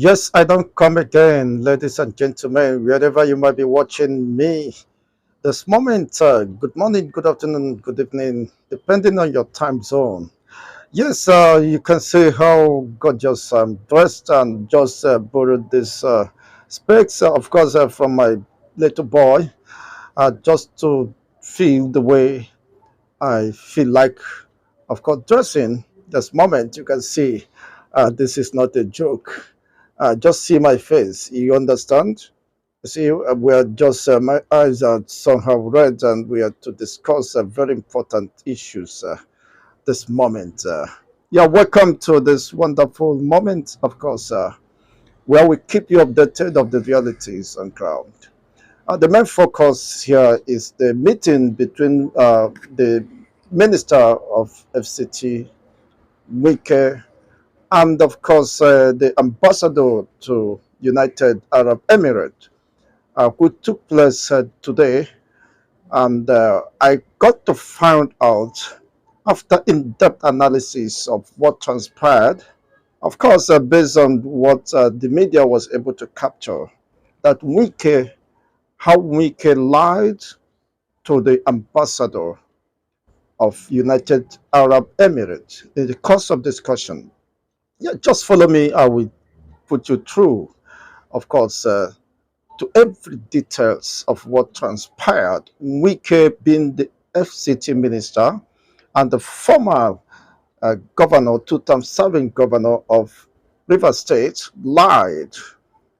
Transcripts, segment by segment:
Yes, I don't come again, ladies and gentlemen, wherever you might be watching me this moment. Good morning, good afternoon, good evening, depending on your time zone. Yes, you can see how gorgeous I'm dressed and just borrowed this specs, of course, from my little boy, just to feel the way I feel like, of course, dressing. This moment, you can see this is not a joke. Just see my face. You understand? See, we're just, my eyes are somehow red, and we are to discuss very important issues this moment. Yeah, welcome to this wonderful moment, of course, where we keep you updated of the realities on ground. The main focus here is the meeting between the Minister of FCT, Wike, and of course the Ambassador to United Arab Emirates, which took place today. And I got to find out, after in-depth analysis of what transpired, of course, based on what the media was able to capture, that how Wike lied to the ambassador of United Arab Emirates in the course of discussion. Yeah, just follow me. I will put you through, of course, to every details of what transpired. Wike being the FCT minister and the former governor, two-term serving governor of River State, lied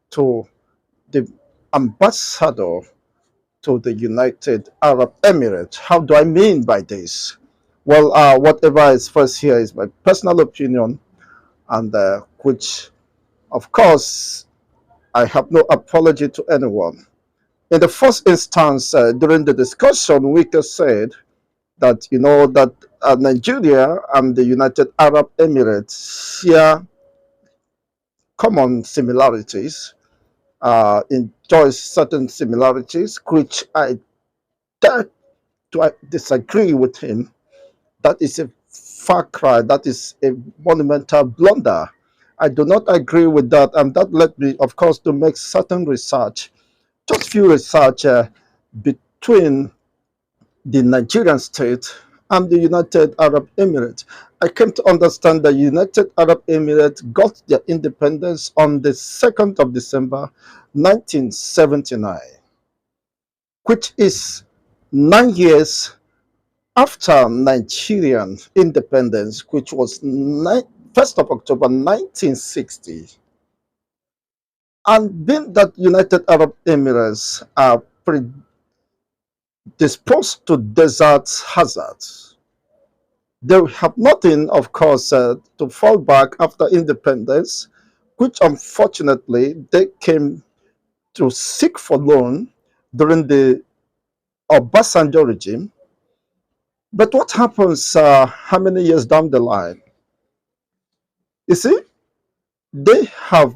to the ambassador to the United Arab Emirates. How do I mean by this? Well, whatever is first here is my personal opinion, and which, of course, I have no apology to anyone. In the first instance, during the discussion, Wike said that that Nigeria and the United Arab Emirates share common similarities, enjoys certain similarities, which I dare to disagree with him. That is a far cry. That is a monumental blunder. I do not agree with that, and that led me, of course, to make certain research, just few research between the Nigerian state and the United Arab Emirates. I came to understand that United Arab Emirates got their independence on the 2nd of December 1979, which is 9 years after Nigerian independence, which was 1st of October 1960. And being that United Arab Emirates are predisposed to desert hazards, they have nothing, of course, to fall back after independence, which unfortunately they came to seek for loan during the Obasanjo regime. But what happens how many years down the line? You see, they have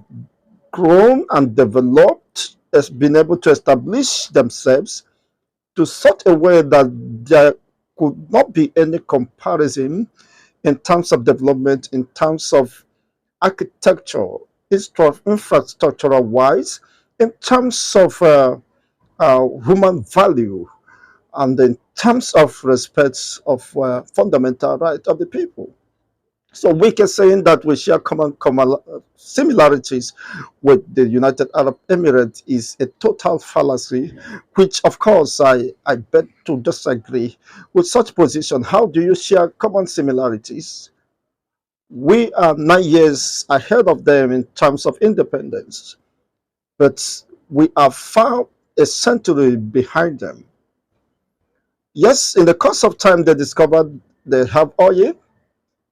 grown and developed, has been able to establish themselves to such a way that there could not be any comparison in terms of development, in terms of architecture, infrastructural wise, in terms of human value, and in terms of respect of fundamental right of the people. So we can saying that we share common similarities with the United Arab Emirates is a total fallacy, which of course I beg to disagree with such position. How do you share common similarities? We are 9 years ahead of them in terms of independence, but we are far a century behind them. Yes, in the course of time, they discovered they have oil.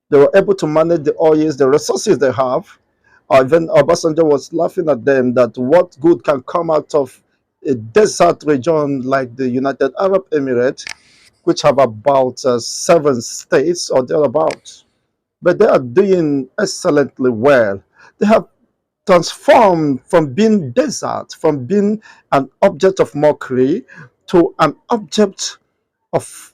They were able to manage the oils, the resources they have. Even Obasanjo was laughing at them that what good can come out of a desert region like the United Arab Emirates, which have about 7 states or thereabouts. But they are doing excellently well. They have transformed from being desert, from being an object of mockery, to an object of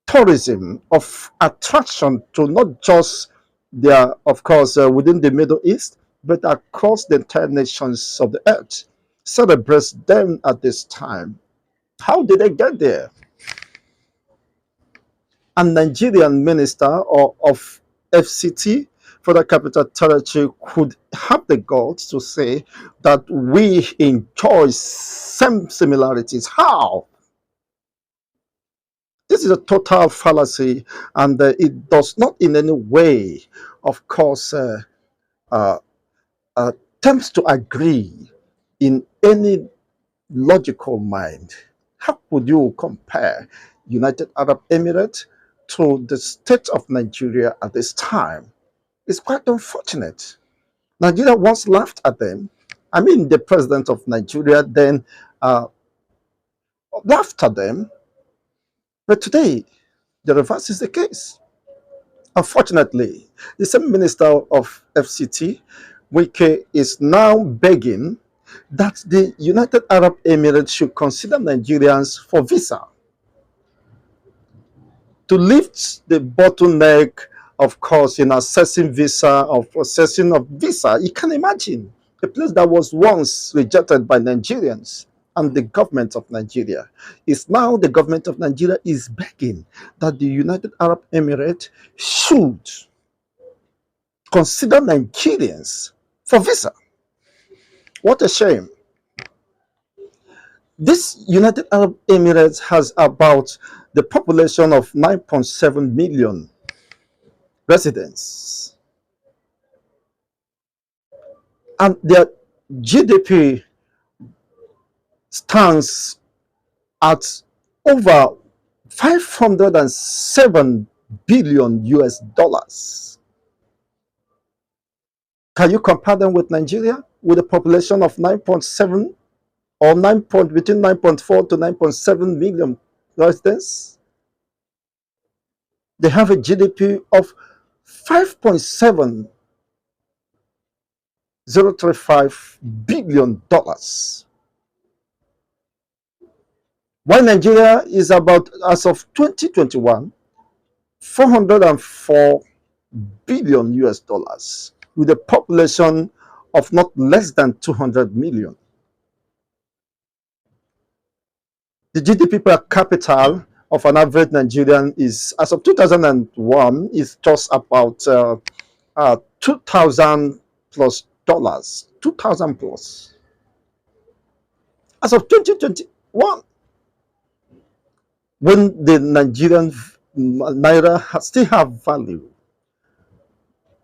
tourism, of attraction to not just their, of course, within the Middle East, but across the entire nations of the earth celebrates them at this time. How did they get there? A Nigerian minister of FCT for the Capital Territory could have the guts to say that we enjoy some similarities. How? This is a total fallacy, and it does not in any way, of course, uh, attempts to agree in any logical mind. How would you compare United Arab Emirates to the state of Nigeria at this time? It's quite unfortunate. Nigeria once laughed at them. I mean, the president of Nigeria then uh, laughed at them, but today the reverse is the case. Unfortunately, the same minister of FCT, Wike, is now begging that the United Arab Emirates should consider Nigerians for visa to lift the bottleneck, of course, in assessing visa or processing of visa. You can imagine a place that was once rejected by Nigerians and the government of Nigeria is now the government of Nigeria is begging that the United Arab Emirates should consider Nigerians for visa. What a shame. This United Arab Emirates has about the population of 9.7 million residents, and their GDP stands at over 507 billion US dollars. Can you compare them with Nigeria with a population of 9.7 or between 9.4 to 9.7 million residents? They have a GDP of 5.7035 billion dollars. While Nigeria is about, as of 2021, 404 billion US dollars with a population of not less than 200 million. The GDP per capita of an average Nigerian is, as of 2001, is just about 2,000 plus dollars, 2,000 plus. As of 2021, when the Nigerian naira still have value,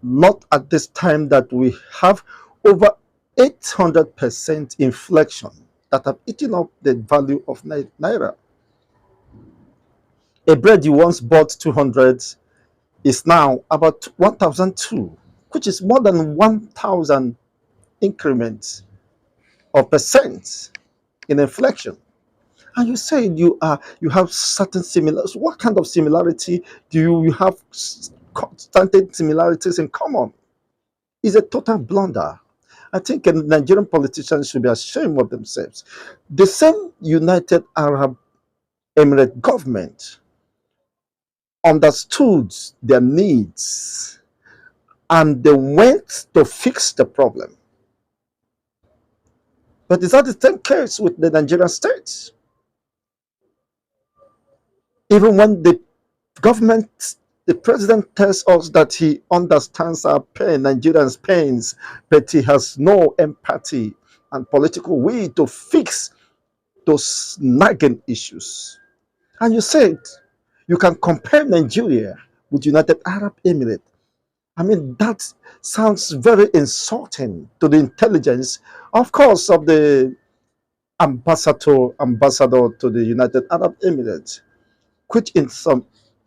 not at this time that we have over 800% inflation that have eaten up the value of naira. A bread you once bought 200 is now about 1,002, which is more than 1,000 increments or percent in inflation. And you said you have certain similarities. What kind of similarity do you have? Constant similarities in common is a total blunder. I think Nigerian politicians should be ashamed of themselves. The same United Arab Emirates government understood their needs and they went to fix the problem. But is that the same case with the Nigerian state? Even when the president tells us that he understands our pain, Nigerians' pains, but he has no empathy and political will to fix those nagging issues. And you said you can compare Nigeria with United Arab Emirates. I mean, that sounds very insulting to the intelligence, of course, of the ambassador to the United Arab Emirates, which in some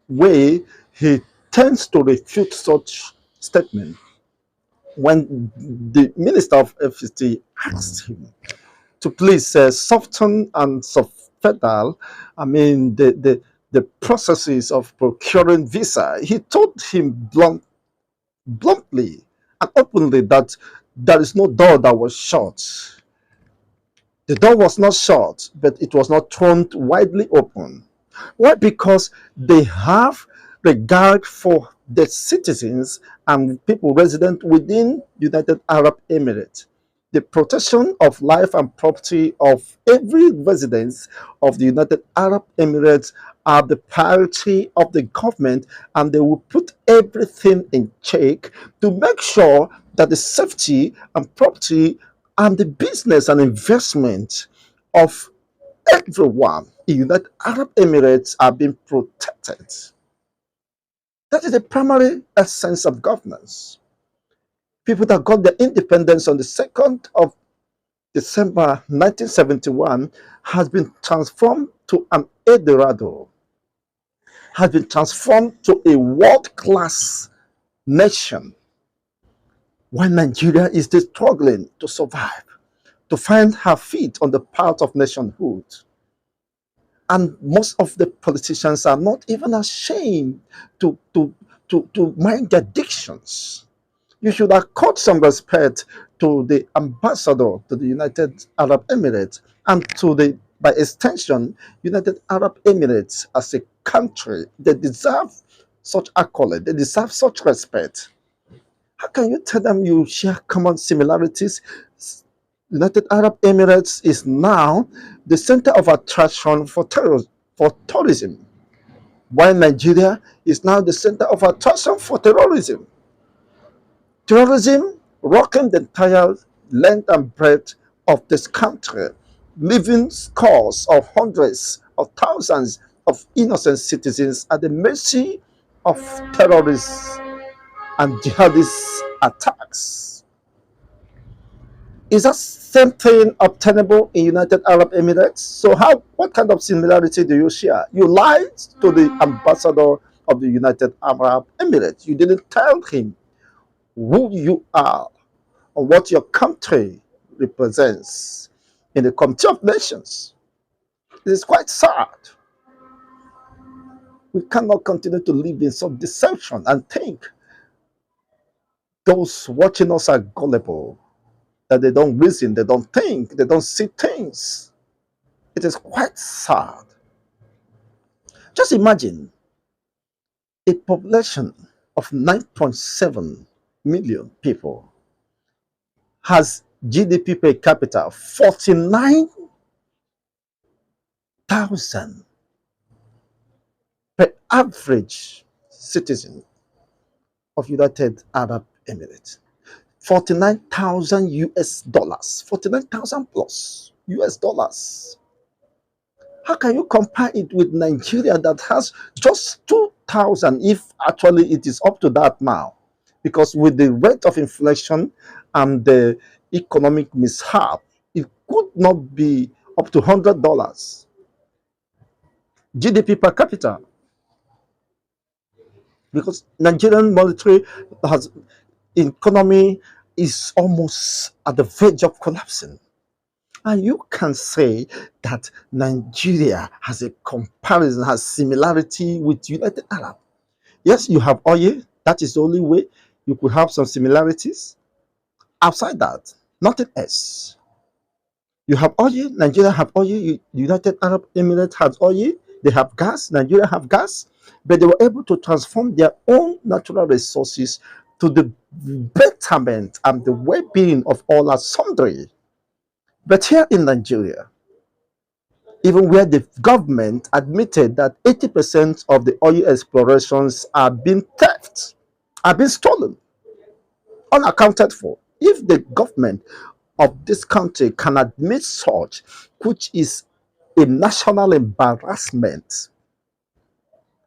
way he tends to refute such statement when the minister of FCT asked him to please soften and subfedal, I mean, the processes of procuring visa. He told him bluntly and openly that there is no door that was shut. The door was not shut, but it was not thrown widely open. Why? Because they have regard for the citizens and people resident within United Arab Emirates. The protection of life and property of every resident of the United Arab Emirates are the priority of the government, and they will put everything in check to make sure that the safety and property and the business and investment of everyone in United Arab Emirates are being protected. That is the primary essence of governance. People that got their independence on the 2nd of December 1971 has been transformed to an Eldorado, has been transformed to a world-class nation, while Nigeria is still struggling to survive, to find her feet on the path of nationhood. And most of the politicians are not even ashamed to mind their dictions. You should accord some respect to the ambassador to the United Arab Emirates and to the, by extension, United Arab Emirates as a country. They deserve such accolade. They deserve such respect. How can you tell them you share common similarities? United Arab Emirates is now the center of attraction for tourism, while Nigeria is now the center of attraction for terrorism. Terrorism rocking the entire length and breadth of this country, leaving scores of hundreds of thousands of innocent citizens at the mercy of terrorists and jihadist attacks. Is that same thing obtainable in United Arab Emirates? So what kind of similarity do you share? You lied to the ambassador of the United Arab Emirates. You didn't tell him who you are or what your country represents in the Committee of Nations. It is quite sad. We cannot continue to live in some deception and think those watching us are gullible, that they don't reason, they don't think, they don't see things. It is quite sad. Just imagine a population of 9.7 million people has GDP per capita 49,000 per average citizen of United Arab Emirates. 49,000 US dollars, 49,000 plus US dollars. How can you compare it with Nigeria that has just 2,000, if actually it is up to that now? Because with the rate of inflation and the economic mishap, it could not be up to $100. GDP per capita. Because Nigerian monetary has economy is almost at the verge of collapsing. And you can say that Nigeria has a comparison, has similarity with United Arab. Yes, you have oil. That is the only way you could have some similarities. Outside that, nothing else. You have oil. Nigeria have oil. United Arab Emirates has oil. They have gas. Nigeria have gas. But they were able to transform their own natural resources to the betterment and the well-being of all and sundry. But here in Nigeria, even where the government admitted that 80% of the oil explorations are being theft, are being stolen, unaccounted for. If the government of this country can admit such, which is a national embarrassment,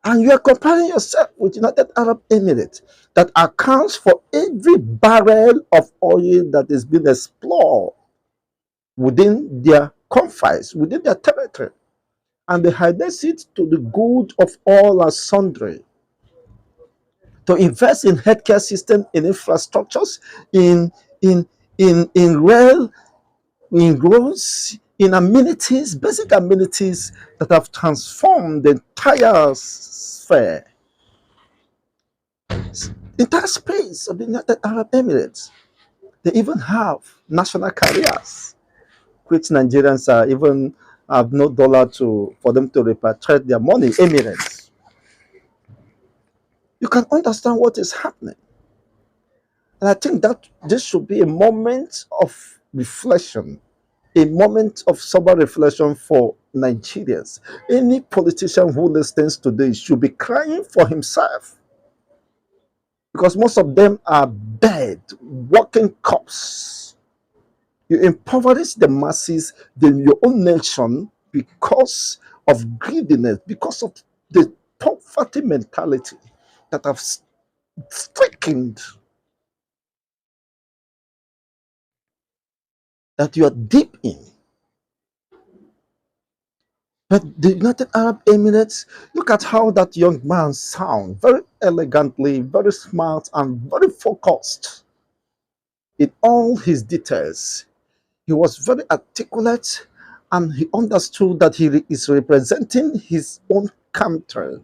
and you are comparing yourself with United Arab Emirates that accounts for every barrel of oil that is being explored within their confines, within their territory, and they harness it to the good of all and sundry. To invest in healthcare system, in infrastructures, in in rail, in roads, in amenities, basic amenities that have transformed the entire space of the United Arab Emirates. They even have national carriers, which Nigerians are even have no dollar to for them to repatriate their money. Emirates. You can understand what is happening. And I think that this should be a moment of reflection, a moment of sober reflection for Nigerians. Any politician who listens today should be crying for himself because most of them are dead, walking corpse. You impoverish the masses, then your own nation, because of greediness, because of the poverty mentality that have stricken, that you are deep in. But the United Arab Emirates, look at how that young man sounds, very elegantly, very smart, and very focused in all his details. He was very articulate, and he understood that he is representing his own country.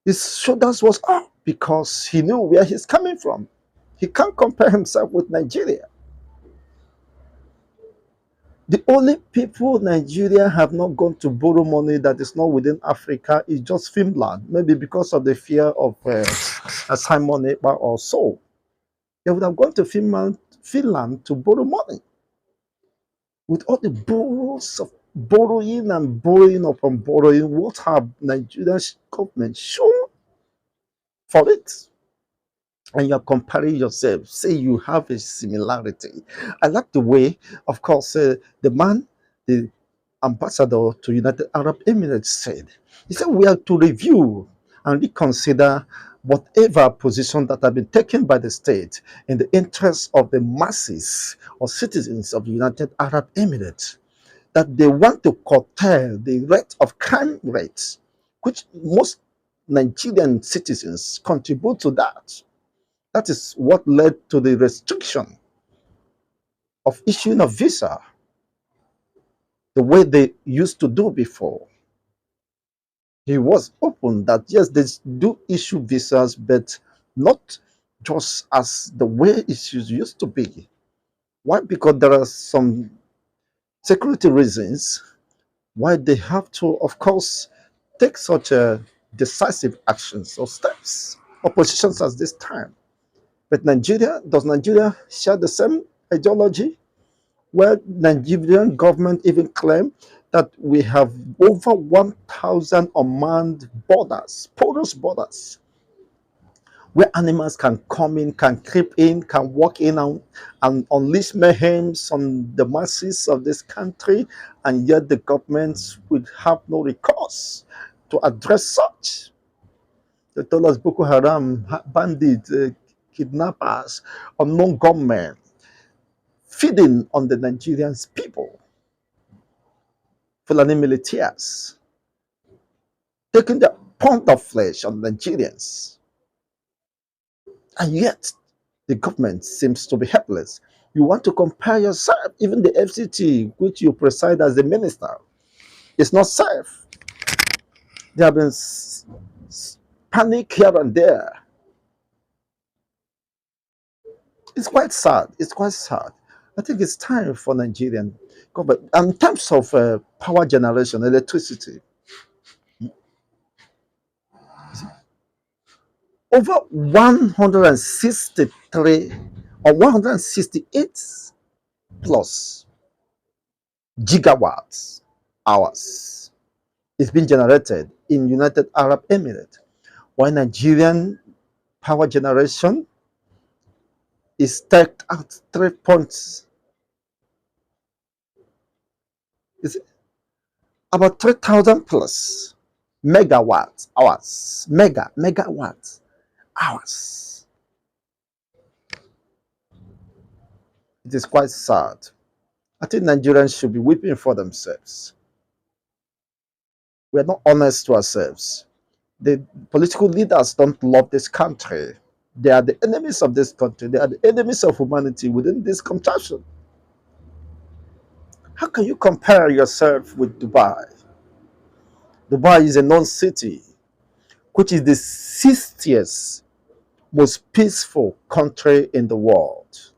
His shoulders was up because he knew where he's coming from. He can't compare himself with Nigeria. The only people Nigeria have not gone to borrow money that is not within Africa is just Finland, maybe because of the fear of Simon Ekpa or so. They would have gone to Finland to borrow money. With all the borrows of borrowing and borrowing upon borrowing, what have Nigeria's government shown for it? And you're comparing yourself, say you have a similarity. I like the way, of course, the man, the ambassador to United Arab Emirates said, he said, we are to review and reconsider whatever position that have been taken by the state in the interest of the masses or citizens of the United Arab Emirates, that they want to curtail the rate of crime rates, which most Nigerian citizens contribute to that. That is what led to the restriction of issuing a visa the way they used to do before. He was open that yes, they do issue visas, but not just as the way issues used to be. Why? Because there are some security reasons why they have to, of course, take such a decisive actions or steps or positions as this time. But Nigeria, does Nigeria share the same ideology? Where Nigerian government even claim that we have over 1,000 unmanned borders, porous borders, where animals can come in, can creep in, can walk in and unleash mayhem on the masses of this country, and yet the government would have no recourse to address such. They told us Boko Haram, bandits, kidnappers, unknown gunmen, feeding on the Nigerian people, Fulani militias, taking the pound of flesh on Nigerians. And yet, the government seems to be helpless. You want to compare yourself, even the FCT, which you preside as the minister, is not safe. There have been panic here and there. It's quite sad. It's quite sad. I think it's time for Nigerian government. And in terms of power generation, electricity, over 163 or 168 plus gigawatts hours is being generated in United Arab Emirates, while Nigerian power generation is stacked at 3 points, is about 3,000 plus megawatts hours, megawatts hours. It is quite sad. I think Nigerians should be weeping for themselves. We are not honest to ourselves. The political leaders don't love this country. They are the enemies of this country. They are the enemies of humanity within this contraption. How can you compare yourself with Dubai? Dubai is a known city, which is the 60th most peaceful country in the world.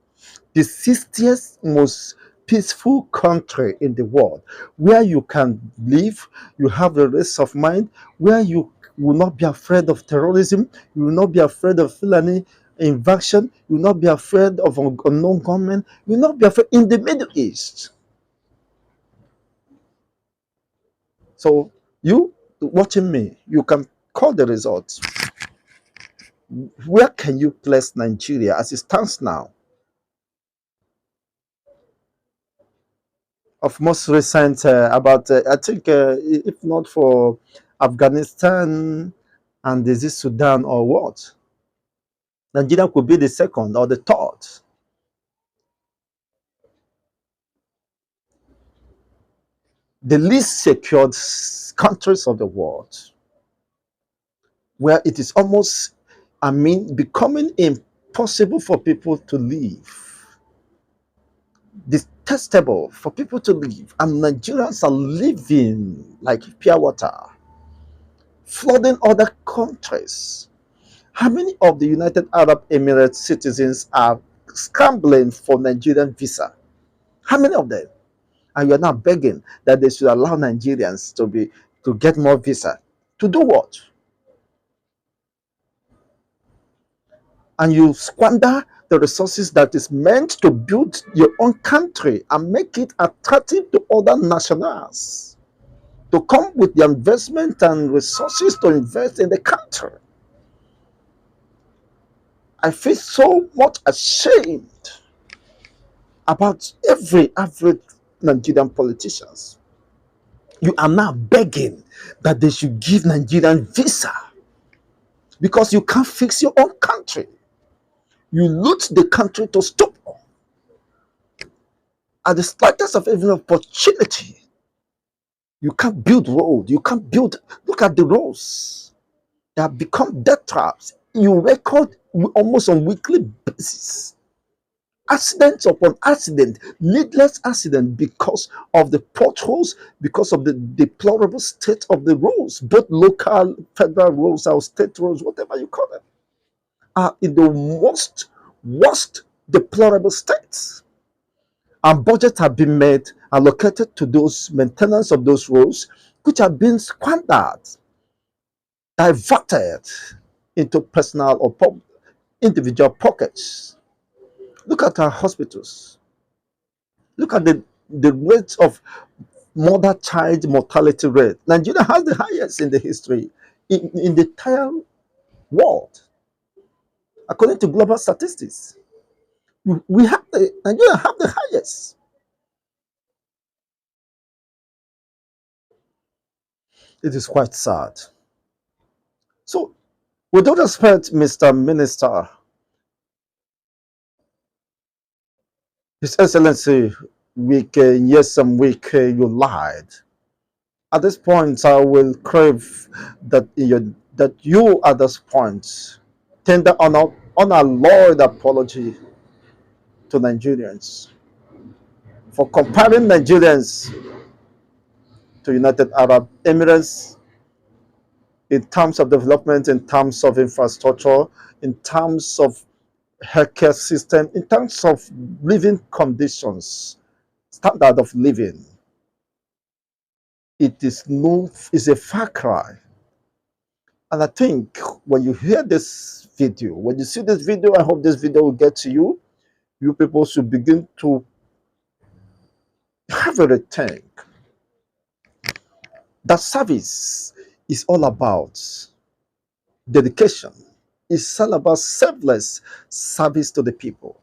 The 60th most peaceful country in the world, where you can live, you have the rest of mind, where you You will not be afraid of terrorism. You will not be afraid of Fulani invasion. You will not be afraid of unknown gunmen. You will not be afraid in the Middle East. So you watching me, you can call the results. Where can you place Nigeria as it stands now? Of most recent, about I think, if not for Afghanistan and is it Sudan or what, Nigeria could be the second or the third, the least secured countries of the world, where it is almost, I mean, becoming impossible for people to live, detestable for people to live, and Nigerians are living like pure water, flooding other countries. How many of the United Arab Emirates citizens are scrambling for Nigerian visa? How many of them? And you're now begging that they should allow Nigerians to get more visa. To do what? And you squander the resources that is meant to build your own country and make it attractive to other nationals to come with the investment and resources to invest in the country. I feel so much ashamed about every average Nigerian politicians. You are now begging that they should give Nigerian visa because you can't fix your own country. You loot the country to stop at the slightest of even opportunity. You can't build road. You can't build. Look at the roads. They have become death traps. You record almost on weekly basis accidents upon accident, needless accident because of the potholes, because of the deplorable state of the roads, both local, federal roads or state roads, whatever you call them, are in the worst deplorable states. And budgets have been made, allocated to those maintenance of those roads, which have been squandered, diverted into personal or individual pockets. Look at our hospitals. Look at the rates of mother-child mortality rate. Nigeria has the highest in the history in the entire world, according to global statistics. We have Nigeria have the highest. It is quite sad. So, with all respect, Mr. Minister, His Excellency, Wike, yes, some Wike, you lied. At this point, I will crave that you at this point tender an unalloyed apology to Nigerians for comparing Nigerians to United Arab Emirates in terms of development, in terms of infrastructure, in terms of healthcare system, in terms of living conditions, standard of living. It is a far cry. And I think when you hear this video, when you see this video, I hope this video will get to you. You people should begin to have a rethink. That service is all about dedication. It's all about selfless service to the people.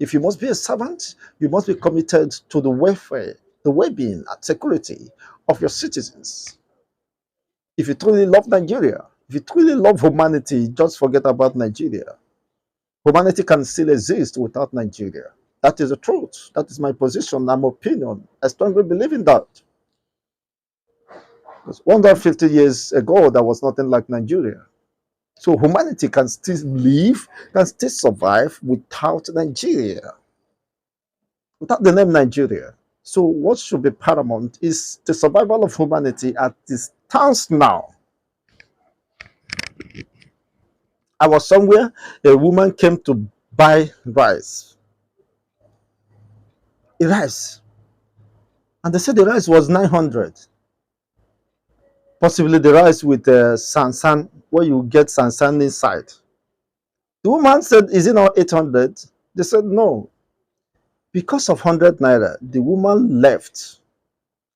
If you must be a servant, you must be committed to the welfare, the well-being and security of your citizens. If you truly love Nigeria, if you truly love humanity, just forget about Nigeria. Humanity can still exist without Nigeria. That is the truth. That is my position, my opinion. I strongly believe in that. Because 150 years ago, there was nothing like Nigeria. So humanity can still live, can still survive without Nigeria, without the name Nigeria. So what should be paramount is the survival of humanity at this stands now. I was somewhere, a woman came to buy rice, and they said the rice was 900. Possibly the rice with sansan, where you get sansan inside. The woman said, "Is it not 800?" They said, "No." Because of 100 naira, the woman left,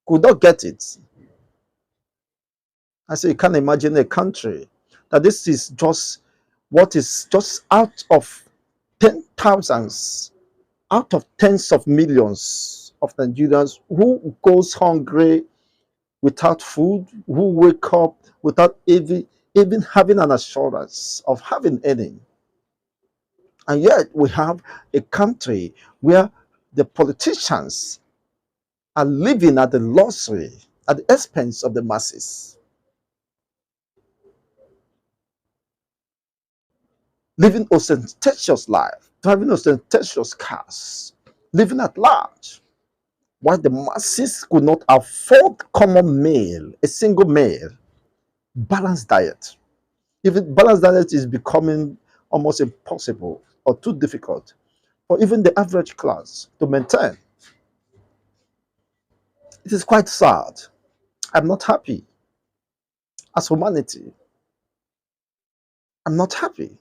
could not get it. I say, you can't imagine a country that this is just what is just out of 10,000s, out of tens of millions of Nigerians who goes hungry without food, who wake up without even having an assurance of having any. And yet we have a country where the politicians are living at the luxury, at the expense of the masses, living ostentatious life, driving ostentatious cars, living at large, while the masses could not afford common meal, a single meal, balanced diet. Even balanced diet is becoming almost impossible or too difficult for even the average class to maintain. It is quite sad. I'm not happy. As humanity, I'm not happy.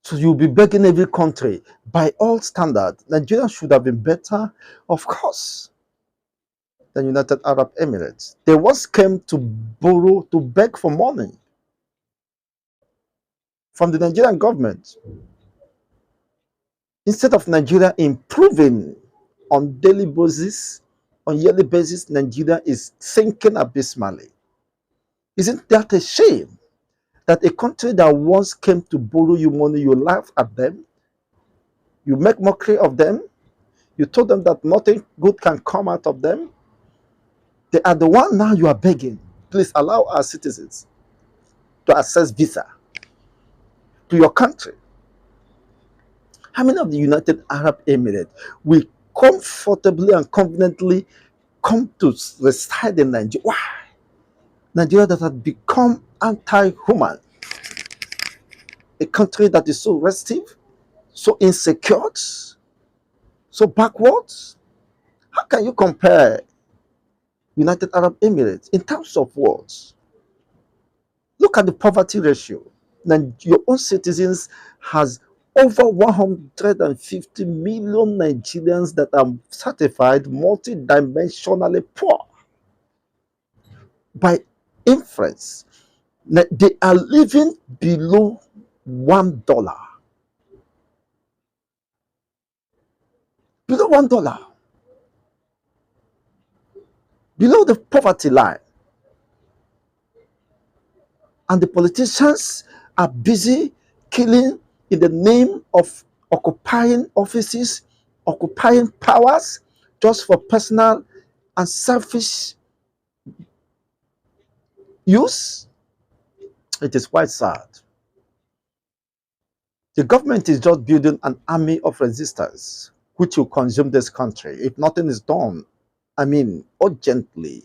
So you'll be begging every country. By all standards, Nigeria should have been better, of course, than United Arab Emirates. They once came to borrow, to beg for money from the Nigerian government. Instead of Nigeria improving on daily basis, on yearly basis, Nigeria is sinking abysmally. Isn't that a shame? That a country that once came to borrow you money, you laugh at them, you make mockery of them, you told them that nothing good can come out of them. They are the one now you are begging. Please allow our citizens to access visa to your country. How many of the United Arab Emirates will comfortably and conveniently come to reside in Nigeria? Why? Nigeria that had become anti-human, a country that is so restive, so insecure, so backwards. How can you compare United Arab Emirates in terms of what? Look at the poverty ratio. Now, your own citizens has over 150 million Nigerians that are certified multidimensionally poor. By inference, they are living below $1. Below $1. Below the poverty line. And the politicians are busy killing in the name of occupying offices, occupying powers, just for personal and selfish use. It is quite sad. The government is just building an army of resistance which will consume this country if nothing is done. I mean, urgently.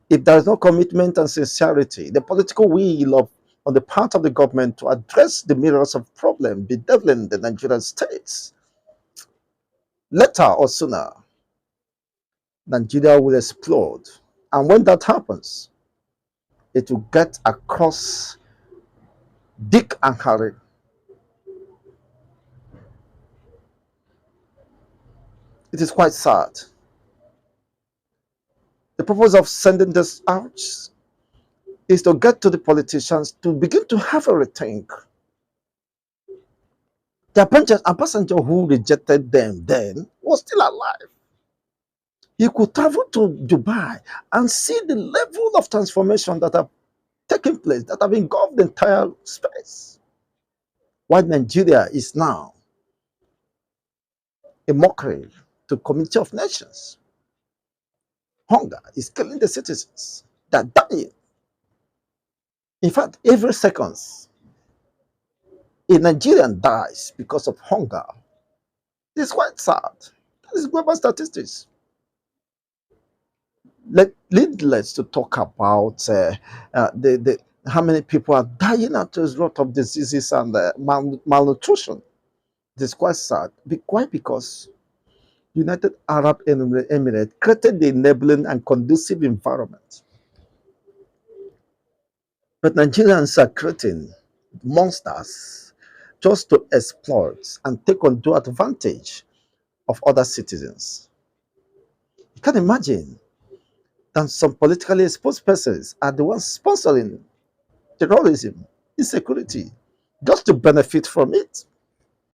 If there is no commitment and sincerity, the political will of on the part of the government to address the myriads of problems bedeviling the Nigerian states, later or sooner, Nigeria will explode. And when that happens, it will get across Dick and Harry. It is quite sad. The purpose of sending this out is to get to the politicians to begin to have a rethink. The Abasanjo who rejected them then was still alive. You could travel to Dubai and see the level of transformation that have taken place, that have engulfed the entire space. While Nigeria is now a mockery to community of nations. Hunger is killing the citizens. They're dying. In fact, every second, a Nigerian dies because of hunger. It's quite sad. That is global statistics. Needless to talk about how many people are dying as a result of diseases and malnutrition. It is quite sad. Why? Because United Arab Emirates created the enabling and conducive environment. But Nigerians are creating monsters just to exploit and take undue advantage of other citizens. You can imagine that some politically exposed persons are the ones sponsoring terrorism, insecurity, just to benefit from it.